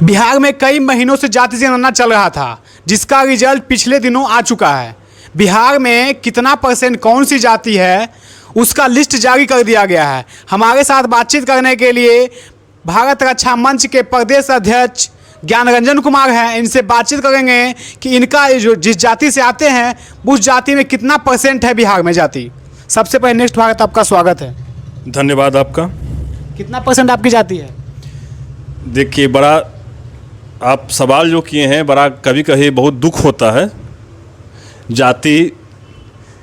बिहार में कई महीनों से जाति जनगणना चल रहा था, जिसका रिजल्ट पिछले दिनों आ चुका है। बिहार में कितना परसेंट कौन सी जाति है उसका लिस्ट जारी कर दिया गया है। हमारे साथ बातचीत करने के लिए भारत रक्षा मंच के प्रदेश अध्यक्ष ज्ञान रंजन कुमार हैं। इनसे बातचीत करेंगे कि इनका जो जिस जाति से आते हैं उस जाति में कितना परसेंट है बिहार में जाति। सबसे पहले नेक्स्ट भारत आपका स्वागत है। धन्यवाद आपका। कितना परसेंट आपकी जाति है? देखिए, बड़ा आप सवाल जो किए हैं, बड़ा कभी कभी बहुत दुख होता है जाति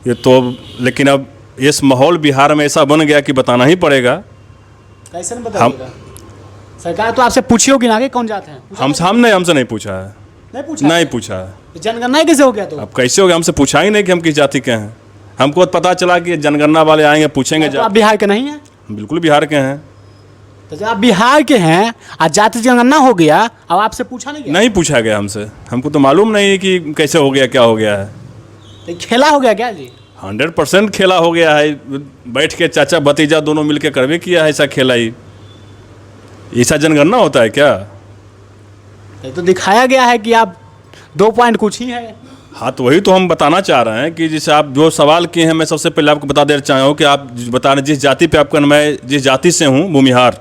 ये तो, लेकिन अब इस माहौल बिहार में ऐसा बन गया कि बताना ही पड़ेगा। कैसे नहीं बताइएगा? सरकार तो आपसे पूछी होगी ना कि कौन जात है? हमसे नहीं पूछा है। नहीं पूछा है। जनगणना कैसे हो गया? तो अब कैसे हो गया? हमसे पूछा ही नहीं कि हम किस जाति के हैं। हमको पता चला कि जनगणना वाले आएंगे पूछेंगे। तो आप बिहार के नहीं हैं? बिल्कुल बिहार के हैं। तो जब आप बिहार के हैं और जाति जनगणना हो गया, अब आपसे पूछा नहीं गया? नहीं पूछा गया हमसे। हमको तो मालूम नहीं कि कैसे हो गया, क्या हो गया है। तो खेला हो गया क्या जी? 100% खेला हो गया है। बैठ के चाचा भतीजा दोनों मिलके करवे किया है ऐसा खेला ही। ऐसा जनगणना होता है क्या? ये तो दिखाया गया है कि आप 2 पॉइंट कुछ ही है। हाँ, तो वही तो हम बताना चाह रहे हैं कि जैसे आप जो सवाल किए हैं, मैं सबसे पहले आपको बता देना चाह हूँ कि आप बता रहे जिस जाति पे आपका, मैं जिस जाति से हूँ भूमिहार,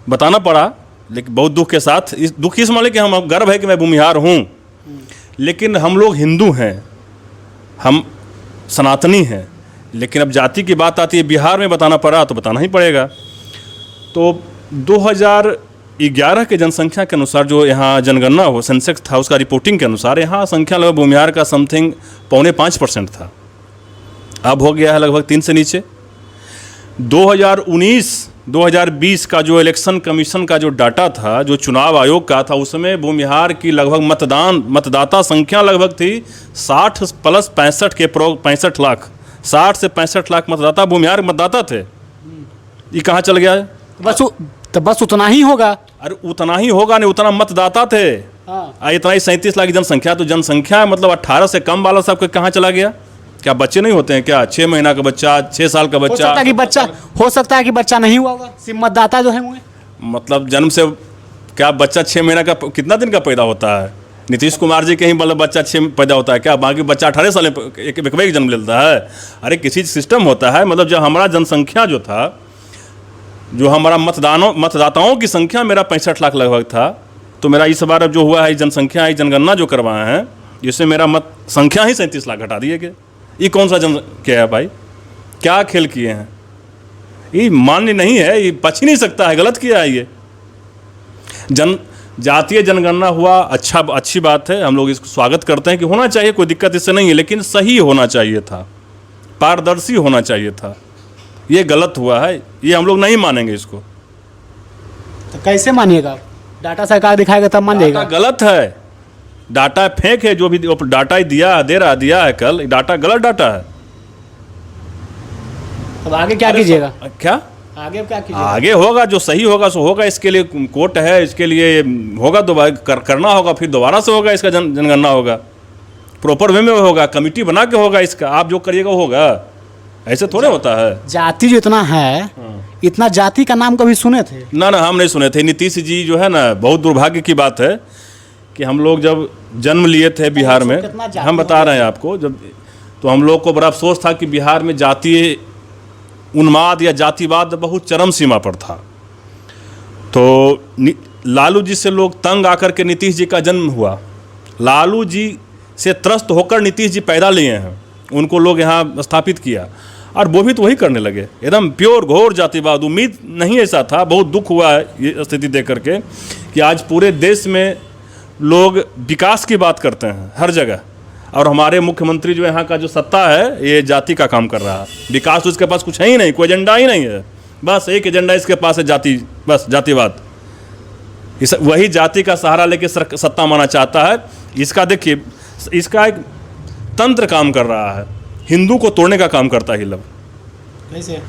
बताना पड़ा। लेकिन बहुत दुख के साथ, इस दुख इस मामले कि हम गर्व है कि मैं भूमिहार हूँ, लेकिन हम लोग हिंदू हैं, हम सनातनी हैं। लेकिन अब जाति की बात आती है, बिहार में बताना पड़ा तो बताना ही पड़ेगा। तो 2011 के जनसंख्या के अनुसार जो यहाँ जनगणना हो, सेंसेक्स था, उसका रिपोर्टिंग के अनुसार यहाँ संख्या लगभग भूमिहार का समथिंग 4.25% था। अब हो गया है लगभग 3 से नीचे। 2019-2020 का जो इलेक्शन कमीशन का जो डाटा था, जो चुनाव आयोग का था, उसमें भूमिहार की लगभग मतदाता संख्या लगभग थी 60 + 65 के 65 लाख। 60 से 65 लाख मतदाता भूमिहार मतदाता थे। ये कहाँ चल गया है? बस उतना ही होगा। अरे उतना ही होगा नहीं, उतना मतदाता थे। हाँ। इतना ही 37 लाख की जनसंख्या, तो जनसंख्या मतलब 18 से कम वाला सब कहाँ चला गया? क्या बच्चे नहीं होते हैं क्या? 6 महीना का बच्चा, 6 साल का बच्चा। हो सकता है कि बच्चा नहीं हुआ होगा। सिर्फ मतदाता जो है हुए, मतलब जन्म से क्या बच्चा 6 महीना का, कितना दिन का पैदा होता है? नीतीश कुमार जी के ही मतलब बच्चा 6 पैदा होता है क्या? बाकी बच्चा 18 साल में एक जन्म लेता है। अरे किसी सिस्टम होता है। मतलब जब हमारा जनसंख्या जो था, जो हमारा मतदाताओं की संख्या मेरा 65 लाख लगभग था, तो मेरा इस बार अब जो हुआ है जनसंख्या, जनगणना जो करवाए हैं, जिससे मेरा मत संख्या ही 37 लाख घटा दिए गए। ये कौन सा क्या है भाई? क्या खेल किए हैं? ये मान्य नहीं है, ये बच ही नहीं सकता है। गलत किया है ये। जातीय जनगणना हुआ, अच्छी बात है। हम लोग इसको स्वागत करते हैं कि होना चाहिए, कोई दिक्कत इससे नहीं है, लेकिन सही होना चाहिए था, पारदर्शी होना चाहिए था। ये गलत हुआ है, ये हम लोग नहीं मानेंगे इसको। तो कैसे मानिएगा? डाटा सरकार दिखाएगा तब मान जाएगा। गलत है, डाटा फेक है। जो भी डाटा दिया है कल, डाटा गलत डाटा है। अब आगे क्या कीजिएगा? क्या आगे क्या कीजिएगा? आगे होगा जो सही होगा सो होगा। इसके लिए कोर्ट है, इसके लिए होगा, दोबारा करना होगा, फिर दोबारा से होगा इसका जनगणना होगा, प्रॉपर वे में होगा, कमेटी बना के होगा इसका। आप जो करिएगा होगा, ऐसे थोड़े होता है। जाति जो इतना है, इतना जाति का नाम कभी सुने थे? ना, हम नहीं सुने थे। नीतीश जी जो है ना, बहुत दुर्भाग्य की बात है कि हम लोग जब जन्म लिए थे बिहार में, हम बता रहे हैं आपको, जब तो हम लोग को बड़ा अफसोस था कि बिहार में जातीय उन्माद या जातिवाद बहुत चरम सीमा पर था। तो लालू जी से लोग तंग आकर के नीतीश जी का जन्म हुआ। लालू जी से त्रस्त होकर नीतीश जी पैदा लिए हैं, उनको लोग यहाँ स्थापित किया, और वो भी तो वही करने लगे। एकदम प्योर घोर जातिवाद। उम्मीद नहीं ऐसा था। बहुत दुख हुआ है ये स्थिति देख करके कि आज पूरे देश में लोग विकास की बात करते हैं हर जगह, और हमारे मुख्यमंत्री जो यहाँ का जो सत्ता है, ये जाति का काम कर रहा है। विकास तो इसके पास कुछ है ही नहीं, कोई एजेंडा ही नहीं है। बस एक एजेंडा इसके पास है, जाति, बस जातिवाद। वही जाति का सहारा लेके सत्ता माना चाहता है। इसका देखिए, इसका एक तंत्र काम कर रहा है, हिंदू को तोड़ने का काम करता है ये लोग। कैसे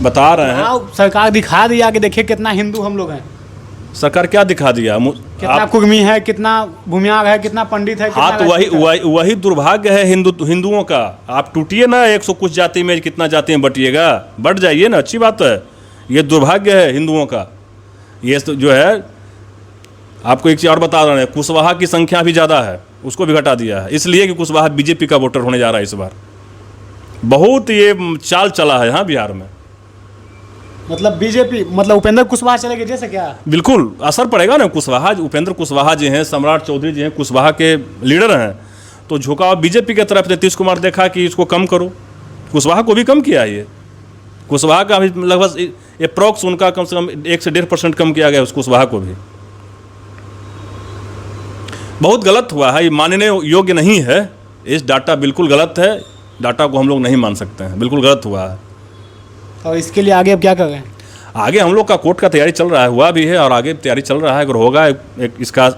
बता रहे हैं? सरकार दिखा दिया कि देखिए कितना हिंदू हम लोग हैं। सरकार क्या दिखा दिया? कितना कुर्मी है, कितना भूमिहार है, कितना पंडित है। हाँ, तो वही दुर्भाग्य है हिंदुओं का। आप टूटिए ना 100 कुछ जाति में, कितना जाति में बटिएगा, बढ़ जाइए ना, अच्छी बात है। ये दुर्भाग्य है हिंदुओं का। ये जो है आपको एक चीज़ और बता रहे हैं, कुशवाहा की संख्या भी ज़्यादा है, उसको भी घटा दिया है, इसलिए कि कुशवाहा बीजेपी का वोटर होने जा रहा है इस बार। बहुत ये चाल चला है हाँ बिहार में। मतलब बीजेपी, मतलब उपेंद्र कुशवाहा चलेंगे जैसे क्या? बिल्कुल असर पड़ेगा ना। कुशवाहा, उपेंद्र कुशवाहा जी हैं, सम्राट चौधरी जी हैं, कुशवाहा के लीडर हैं, तो झुकाव बीजेपी की तरफ। नीतीश कुमार देखा कि इसको कम करो, कुशवाहा को भी कम किया। ये कुशवाहा का भी लगभग अप्रॉक्स उनका कम से कम 1 से 1.5% कम किया गया उस कुशवाहा को भी। बहुत गलत हुआ है, ये मानने योग्य नहीं है। इस डाटा बिल्कुल गलत है, डाटा को हम लोग नहीं मान सकते हैं, बिल्कुल गलत हुआ है। और इसके लिए आगे अब क्या कर रहे हैं? आगे हम लोग का कोर्ट का तैयारी चल रहा है, हुआ भी है और आगे तैयारी चल रहा है। अगर होगा एक इसका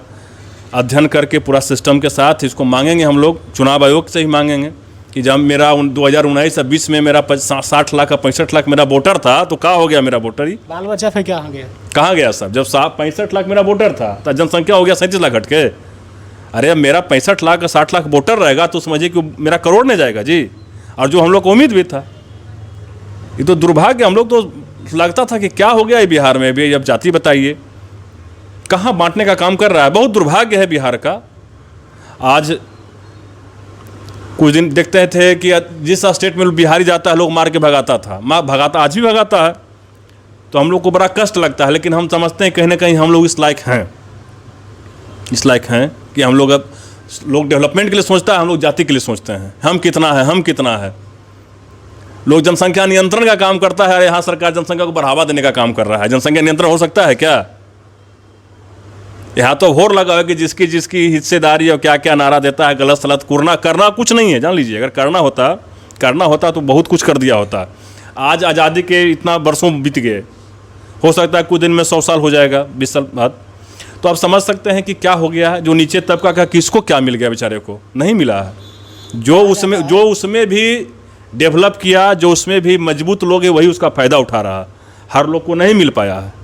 अध्ययन करके पूरा सिस्टम के साथ इसको मांगेंगे हम लोग, चुनाव आयोग से ही मांगेंगे कि जब मेरा 2019 और 20 में मेरा 60 लाख का 65 लाख मेरा वोटर था, तो क्या हो गया मेरा वोटर? ही बाल बच्चा फिर क्या हो गया? कहाँ गया सब? जब 65 लाख मेरा वोटर था तो जनसंख्या हो गया 37 लाख हट के। अरे अब मेरा 65 लाख का 60 लाख वोटर रहेगा तो समझिए कि मेरा करोड़ नहीं जाएगा जी। और जो हम लोग को उम्मीद भी था, ये तो दुर्भाग्य। हम लोग तो लगता था कि क्या हो गया है बिहार में भी, अब जाति बताइए कहाँ बांटने का काम कर रहा है। बहुत दुर्भाग्य है बिहार का। आज कुछ दिन देखते थे कि जिस स्टेट में बिहारी जाता है लोग मार के भगाता था, भगाता आज भी भगाता है, तो हम लोग को बड़ा कष्ट लगता है। लेकिन हम समझते हैं कहीं ना कहीं हम लोग इस लायक हैं कि हम लोग, अब लोग डेवलपमेंट के लिए सोचता है, हम लोग जाति के लिए सोचते हैं। हम कितना है। लोग जनसंख्या नियंत्रण का काम करता है, अरे यहाँ सरकार जनसंख्या को बढ़ावा देने का काम कर रहा है। जनसंख्या नियंत्रण हो सकता है क्या? यहाँ तो होर लगा है कि जिसकी हिस्सेदारी और क्या क्या नारा देता है, गलत सलत करना कुछ नहीं है। जान लीजिए, अगर करना होता तो बहुत कुछ कर दिया होता। आज आज़ादी के इतना वर्षों बीत गए, हो सकता है कुछ दिन में 100 साल हो जाएगा, 20 साल बाद। तो आप समझ सकते हैं कि क्या हो गया है। जो नीचे तबका का किसको क्या मिल गया? बेचारे को नहीं मिला है। जो उसमें भी डेवलप किया, जो उसमें भी मजबूत लोग हैं, वही उसका फ़ायदा उठा रहा है। हर लोग को नहीं मिल पाया है।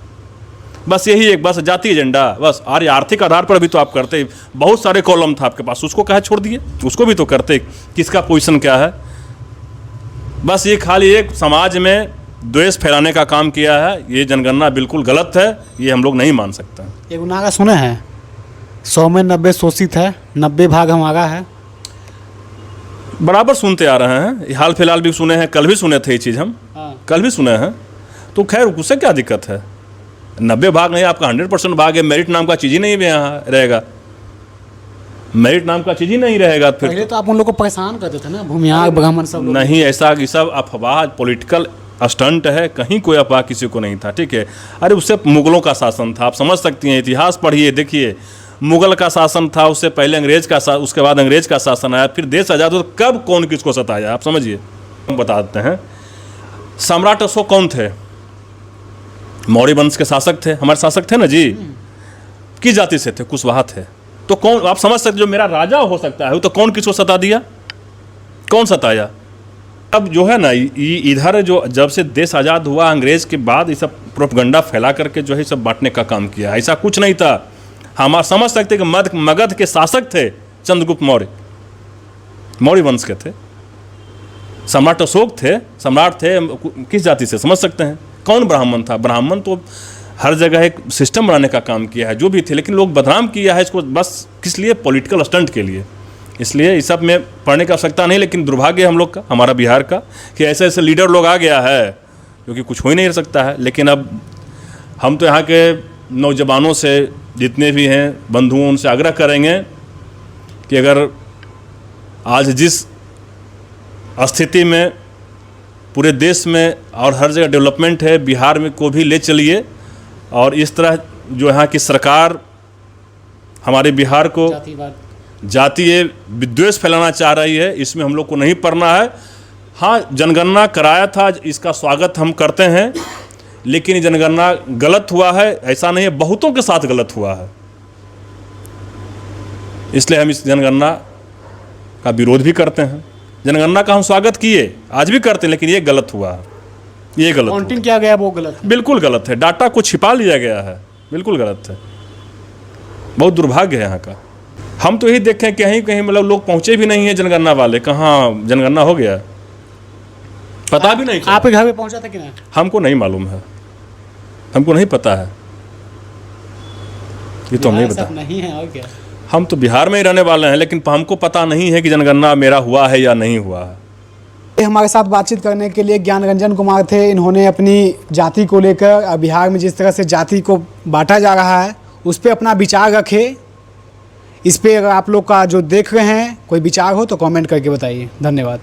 बस यही एक बस जाति एजेंडा बस। और आर्थिक आधार पर भी तो आप करते, बहुत सारे कॉलम था आपके पास, उसको कहे छोड़ दिए, उसको भी तो करते। किसका पोजीशन क्या है? बस ये खाली एक समाज में द्वेष फैलाने का काम किया है। ये जनगणना बिल्कुल गलत है, ये हम लोग नहीं मान सकते। एक नारा सुने हैं, 100 में 90 शोषित है, 90 भाग हमारा है। बराबर सुनते आ रहे हैं, हाल फिलहाल भी सुने हैं, कल भी सुने थे ये चीज़ हम। कल भी सुने हैं, तो खैर उससे क्या दिक्कत है? 90 भाग नहीं, आपका 100% भाग है। मेरिट नाम का चीज़ ही नहीं यहाँ रहेगा, मेरिट नाम का चीज़ ही नहीं रहेगा। फिर पहले तो आप उन लोग को परेशान करते थे ना, भूमिहार ब्राह्मण सब लोग। नहीं, ऐसा ये सब अफवाह, पॉलिटिकल स्टंट है, कहीं कोई अफवाह किसी को नहीं था, ठीक है। अरे उससे मुगलों का शासन था, आप समझ सकती हैं, इतिहास पढ़िए, देखिए। मुगल का शासन था, उससे पहले अंग्रेज का, उसके बाद अंग्रेज का शासन आया, फिर देश आज़ाद हो, तो कब कौन किसको सताया, आप समझिए। हम बता देते हैं, सम्राट अशोक कौन थे? मौर्य वंश के शासक थे, हमारे शासक थे ना जी। किस जाति से थे? कुशवाहा थे। तो कौन, आप समझ सकते, जो मेरा राजा हो सकता है, तो कौन किसको सता दिया? कौन सताया? अब जो है ना, इधर जो जब से देश आज़ाद हुआ अंग्रेज के बाद, ये सब प्रोपगंडा फैला करके जो है सब बांटने का काम किया। ऐसा कुछ नहीं था। हम समझ सकते कि मगध के शासक थे चंद्रगुप्त मौर्य वंश के थे। सम्राट अशोक थे, सम्राट थे किस जाति से? समझ सकते हैं। कौन ब्राह्मण था? ब्राह्मण तो हर जगह एक सिस्टम बनाने का काम किया है, जो भी थे, लेकिन लोग बदनाम किया है इसको, बस किस लिए? पॉलिटिकल स्टंट के लिए। इसलिए इस सब में पढ़ने की आवश्यकता नहीं। लेकिन दुर्भाग्य हम लोग का, हमारा बिहार का, कि ऐसे ऐसे लीडर लोग आ गया है जो कि कुछ हो ही नहीं सकता है। लेकिन अब हम तो यहाँ के नौजवानों से, जितने भी हैं बंधुओं, उनसे आग्रह करेंगे कि अगर आज जिस स्थिति में पूरे देश में और हर जगह डेवलपमेंट है, बिहार में को भी ले चलिए। और इस तरह जो यहाँ की सरकार हमारे बिहार को जातीय विद्वेष फैलाना चाह रही है, इसमें हम लोग को नहीं पड़ना है। हाँ, जनगणना कराया था, इसका स्वागत हम करते हैं, लेकिन ये जनगणना गलत हुआ है, ऐसा नहीं है, बहुतों के साथ गलत हुआ है। इसलिए हम इस जनगणना का विरोध भी करते हैं। जनगणना का हम स्वागत किए, आज भी करते हैं, लेकिन ये गलत हुआ है, ये गलत काउंटिंग किया गया, वो गलत है। बिल्कुल गलत है। डाटा को छिपा लिया गया है, बिल्कुल गलत है। बहुत दुर्भाग्य है यहाँ का। हम तो यही देखें कहीं कहीं मतलब लोग पहुँचे भी नहीं है जनगणना वाले, कहाँ जनगणना हो गया पता भी नहीं चला। आपके घर पे पहुँचा था कि नहीं? हमको नहीं मालूम है, हमको नहीं पता है। ये तो हम नहीं बता। नहीं है और क्या। हम तो बिहार में ही रहने वाले हैं, लेकिन हमको पता नहीं है कि जनगणना मेरा हुआ है या नहीं हुआ है। हमारे साथ बातचीत करने के लिए ज्ञान रंजन कुमार थे। इन्होंने अपनी जाति को लेकर बिहार में जिस तरह से जाति को बांटा जा रहा है उस पर अपना विचार रखे। इस पर अगर आप लोग का जो देख रहे हैं कोई विचार हो तो कमेंट करके बताइए। धन्यवाद।